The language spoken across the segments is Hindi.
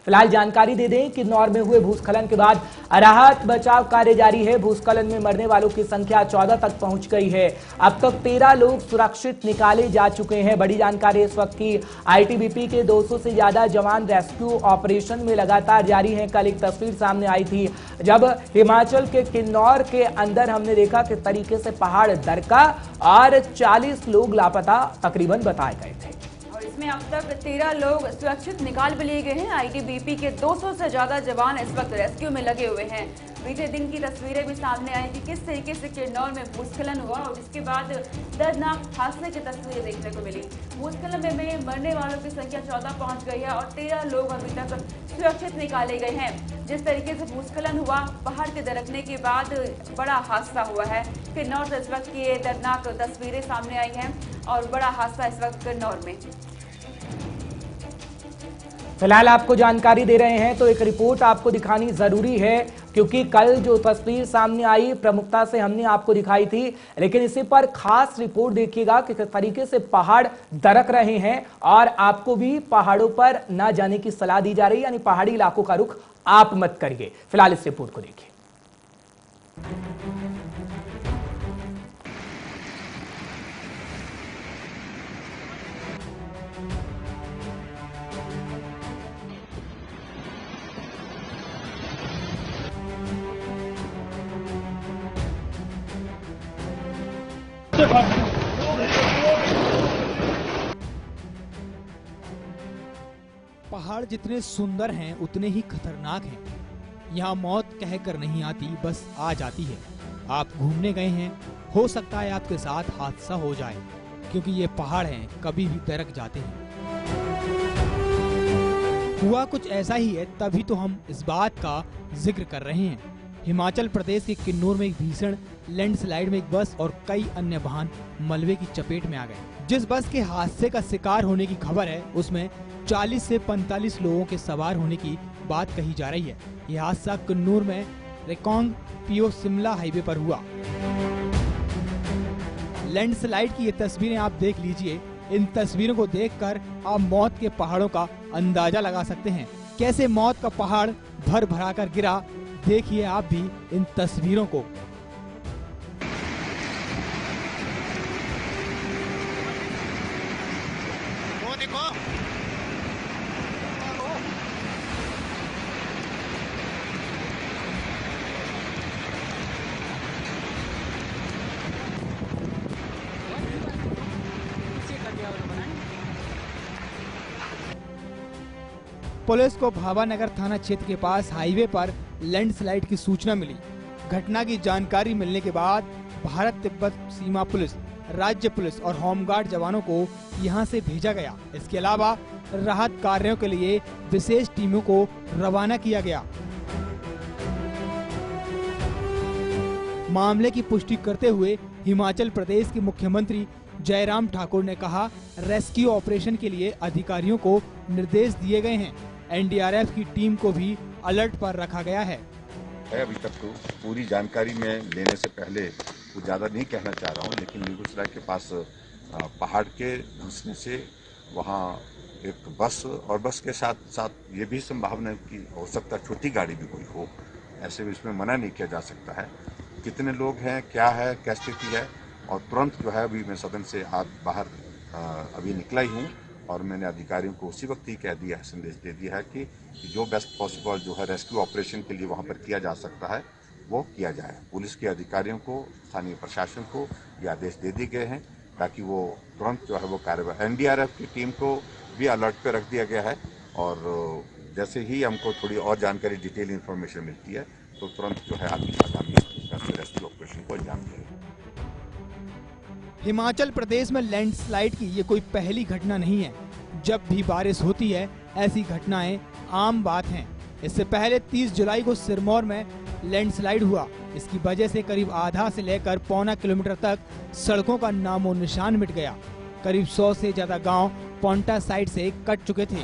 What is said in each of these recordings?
फिलहाल जानकारी दे दें कि किन्नौर में हुए भूस्खलन के बाद राहत बचाव कार्य जारी है। भूस्खलन में मरने वालों की संख्या 14 तक पहुंच गई है। अब तक 13 लोग सुरक्षित निकाले जा चुके हैं। बड़ी जानकारी इस वक्त की आईटीबीपी के 200 से ज्यादा जवान रेस्क्यू ऑपरेशन में लगातार जारी हैं। कल एक तस्वीर सामने आई थी जब हिमाचल के किन्नौर के अंदर हमने देखा किस तरीके से पहाड़ दरका और 40 लोग लापता तकरीबन बताए गए थे। इसमें अब तक 13 लोग सुरक्षित निकाल भी लिए गए हैं। आईटीबीपी के 200 से ज्यादा जवान इस वक्त रेस्क्यू में लगे हुए हैं। बीते दिन की तस्वीरें भी सामने आई कि किस तरीके से किन्नौर में भूस्खलन हुआ और इसके बाद दर्दनाक हादसे की तस्वीरें देखने को मिली। भूस्खलन में मरने वालों की संख्या 14 पहुंच गई है और 13 लोग अभी तक सुरक्षित निकाले गए हैं। जिस तरीके से भूस्खलन हुआ, पहाड़ के दरकने के बाद बड़ा हादसा हुआ है। किन्नौर से इस वक्त की ये दर्दनाक तस्वीरें सामने आई हैं और बड़ा हादसा इस वक्त किन्नौर में। फिलहाल आपको जानकारी दे रहे हैं तो एक रिपोर्ट आपको दिखानी जरूरी है, क्योंकि कल जो तस्वीर सामने आई प्रमुखता से हमने आपको दिखाई थी, लेकिन इसी पर खास रिपोर्ट देखिएगा कि किस तरीके से पहाड़ दरक रहे हैं और आपको भी पहाड़ों पर ना जाने की सलाह दी जा रही है, यानी पहाड़ी इलाकों का रुख आप मत करिए। फिलहाल इस रिपोर्ट को देखिए। पहाड़ जितने सुंदर हैं उतने ही खतरनाक हैं। यहाँ मौत कहकर नहीं आती, बस आ जाती है। आप घूमने गए हैं, हो सकता है आपके साथ हादसा हो जाए, क्योंकि ये पहाड़ हैं, कभी भी दरक जाते हैं। हुआ कुछ ऐसा ही है, तभी तो हम इस बात का जिक्र कर रहे हैं। हिमाचल प्रदेश के किन्नौर में एक भीषण लैंडस्लाइड में एक बस और कई अन्य वाहन मलबे की चपेट में आ गए। जिस बस के हादसे का शिकार होने की खबर है, उसमें 40 से 45 लोगों के सवार होने की बात कही जा रही है। यह हादसा किन्नौर में रेकोंग पियो शिमला हाईवे पर हुआ। लैंडस्लाइड की ये तस्वीरें आप देख लीजिए। इन तस्वीरों को देखकर आप मौत के पहाड़ों का अंदाजा लगा सकते हैं। कैसे मौत का पहाड़ भर भरा कर गिरा, देखिए आप भी इन तस्वीरों को। वो देखो, पुलिस को भावानगर थाना क्षेत्र के पास हाईवे पर लैंडस्लाइड की सूचना मिली। घटना की जानकारी मिलने के बाद भारत तिब्बत सीमा पुलिस, राज्य पुलिस और होमगार्ड जवानों को यहां से भेजा गया। इसके अलावा राहत कार्यों के लिए विशेष टीमों को रवाना किया गया। मामले की पुष्टि करते हुए हिमाचल प्रदेश के मुख्यमंत्री जयराम ठाकुर ने कहा, रेस्क्यू ऑपरेशन के लिए अधिकारियों को निर्देश दिए गए हैं। एनडीआरएफ की टीम को भी अलर्ट पर रखा गया है। अभी तक तो पूरी जानकारी में लेने से पहले कुछ ज़्यादा नहीं कहना चाह रहा हूँ, लेकिन बेगूसराय के पास पहाड़ के धंसने से वहाँ एक बस और बस के साथ साथ ये भी संभावना है कि हो सकता है छोटी गाड़ी भी कोई हो, ऐसे भी इसमें मना नहीं किया जा सकता है। कितने लोग हैं, क्या है, क्या स्थिति है, और तुरंत जो है अभी मैं सदन से बाहर अभी निकला ही हूँ और मैंने अधिकारियों को उसी वक्त ही कह दिया है, संदेश दे दिया है कि जो बेस्ट पॉसिबल जो है रेस्क्यू ऑपरेशन के लिए वहाँ पर किया जा सकता है वो किया जाए। पुलिस के अधिकारियों को, स्थानीय प्रशासन को ये आदेश दे दिए गए हैं ताकि वो तुरंत जो है वो कार्रवाई। एनडीआरएफ की टीम को भी अलर्ट पे रख दिया गया है और जैसे ही हमको थोड़ी और जानकारी, डिटेल इन्फॉर्मेशन मिलती है तो तुरंत जो है आगामी रेस्क्यू ऑपरेशन को अंजाम दिया। हिमाचल प्रदेश में लैंडस्लाइड की ये कोई पहली घटना नहीं है। जब भी बारिश होती है ऐसी घटनाएं आम बात हैं। इससे पहले 30 जुलाई को सिरमौर में लैंडस्लाइड हुआ। इसकी वजह से करीब आधा से लेकर पौना किलोमीटर तक सड़कों का नामो निशान मिट गया। करीब 100 से ज्यादा गांव पोंटा साइड से कट चुके थे।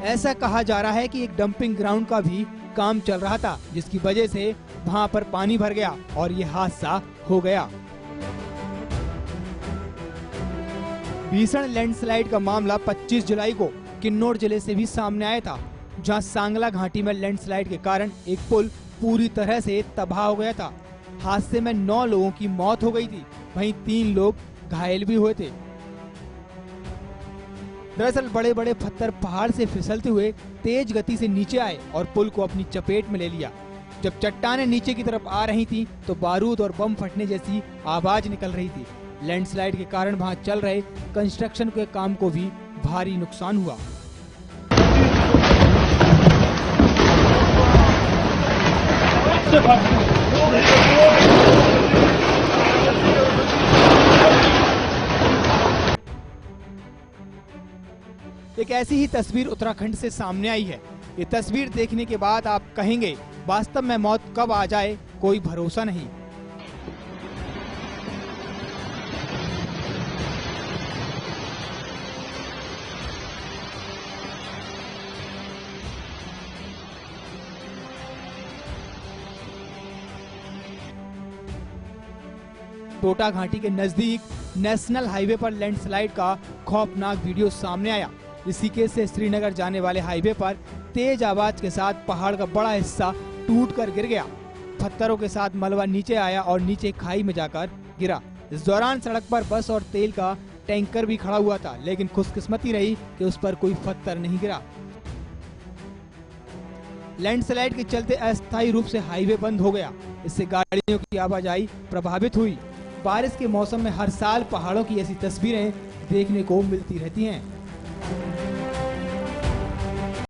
ऐसा कहा जा रहा है कि एक डंपिंग ग्राउंड का भी काम चल रहा था, जिसकी वजह से वहां पर पानी भर गया और ये हादसा हो गया। भीषण लैंडस्लाइड का मामला 25 जुलाई को किन्नौर जिले से भी सामने आया था, जहां सांगला घाटी में लैंडस्लाइड के कारण एक पुल पूरी तरह से तबाह हो गया था। हादसे में 9 लोगों की मौत हो गई थी, वहीं 3 लोग घायल भी हुए थे। दरअसल बड़े बड़े पत्थर पहाड़ से फिसलते हुए तेज गति से नीचे आए और पुल को अपनी चपेट में ले लिया। जब चट्टानें नीचे की तरफ आ रही थी तो बारूद और बम फटने जैसी आवाज निकल रही थी। लैंडस्लाइड के कारण वहां चल रहे कंस्ट्रक्शन के काम को भी भारी नुकसान हुआ। एक ऐसी ही तस्वीर उत्तराखंड से सामने आई है। ये तस्वीर देखने के बाद आप कहेंगे वास्तव में मौत कब आ जाए कोई भरोसा नहीं। टोटा घाटी के नजदीक नेशनल हाईवे पर लैंडस्लाइड का खौफनाक वीडियो सामने आया। ऋषिकेश से श्रीनगर जाने वाले हाईवे पर तेज आवाज के साथ पहाड़ का बड़ा हिस्सा टूटकर गिर गया। पत्थरों के साथ मलबा नीचे आया और नीचे खाई में जाकर गिरा। इस दौरान सड़क पर बस और तेल का टैंकर भी खड़ा हुआ था, लेकिन खुशकिस्मती रही कि उस पर कोई पत्थर नहीं गिरा। लैंडस्लाइड के चलते अस्थायी रूप से हाईवे बंद हो गया। इससे गाड़ियों की आवाजाही प्रभावित हुई। बारिश के मौसम में हर साल पहाड़ों की ऐसी तस्वीरें देखने को मिलती रहती हैं।